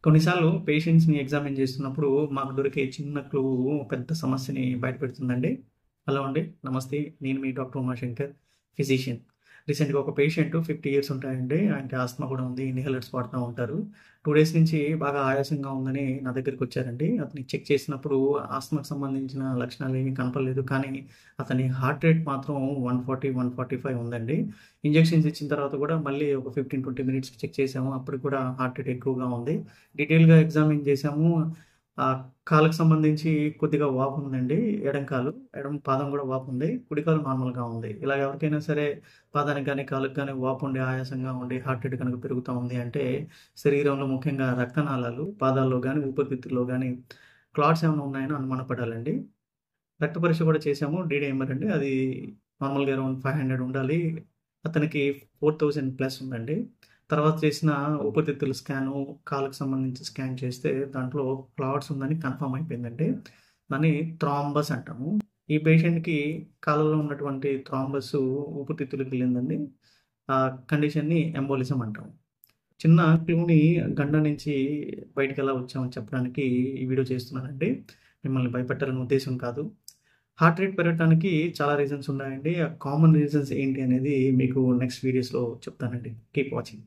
కొన్నిసార్లు పేషెంట్స్‌ని ఎగ్జామిన్ చేస్తున్నప్పుడు మాకు దొరికే చిన్న క్లూ పెద్ద సమస్యని బయటపెడుతుందండి. హలో అండి. నమస్తే. నేను మీ డాక్టర్ ఉమాశంకర్, ఫిజిషియన్. రీసెంట్‌గా ఒక పేషెంట్ 50 ఇయర్స్ ఉంటాయండి. ఆయనకి ఆస్త్మా కూడా ఉంది. ఇన్‌హేలర్స్ వాడుతా ఉంటారు. 2 డేస్ నుంచి బాగా ఆయాసంగా ఉందని నా దగ్గరికొచ్చారండి. అతన్ని చెక్ చేసినప్పుడు ఆస్త్మాకు సంబంధించిన లక్షణాలేమీ కనపడలేదు. కానీ అతని హార్ట్ రేట్ మాత్రం 140, 145 ఉందండి. ఇంజెక్షన్స్ ఇచ్చిన తర్వాత కూడా మళ్ళీ ఒక 15, 20 మినిట్స్‌కి చెక్ చేసాము. అప్పటికి కూడా హార్ట్ రేట్ ఎక్కువగా ఉంది. డీటెయిల్‌గా ఎగ్జామిన్ చేసాము. కాలుకి సంబంధించి కొద్దిగా వాపుందండి. ఎడమ కాలు, ఎడమ పాదం కూడా వాపుంది. కుడి కాలు నార్మల్‌గా ఉంది. ఇలా ఎవరికైనా సరే పాదానికి గాని, కాలుకి గాని వాపుండి, ఆయాసంగా ఉండి, హార్ట్ రేట్ గనుక పెరుగుతా ఉంది అంటే శరీరంలో ముఖ్యంగా రక్తనాళాలు, పాదాల్లో గాని, ఊపిరితిత్తుల్లో గాని క్లాట్స్ ఏమైనా ఉన్నాయని అనుమానపడాలండి. రక్త పరీక్ష కూడా చేసాము. డీడీఎంఆర్ అండి. అది నార్మల్‌గా అరౌండ్ 500 ఉండాలి. అతనికి 4000 ప్లస్ ఉందండి. తర్వాత చేసిన ఊపిరితిత్తుల స్కాను, కాలుకి సంబంధించి స్కాన్ చేస్తే దాంట్లో క్లాట్స్ ఉందని కన్ఫర్మ్ అయిపోయిందండి. దాన్ని థ్రాంబస్ అంటాము. ఈ పేషెంట్‌కి కాలులో ఉన్నటువంటి థ్రాంబస్ ఊపిరితిత్తులకెళ్ళిందండి. ఆ కండిషన్‌ని ఎంబోలిజం అంటాం. చిన్న క్లూని గండం నుంచి బయటికెలా వచ్చామని చెప్పడానికి ఈ వీడియో చేస్తున్నానండి. మిమ్మల్ని భయపెట్టాలనే ఉద్దేశ్యం కాదు. హార్ట్ రేట్ పెరగటానికి చాలా రీజన్స్ ఉన్నాయండి. ఆ కామన్ రీజన్స్ ఏంటి అనేది మీకు నెక్స్ట్ వీడియోస్‌లో చెప్తానండి. Keep watching.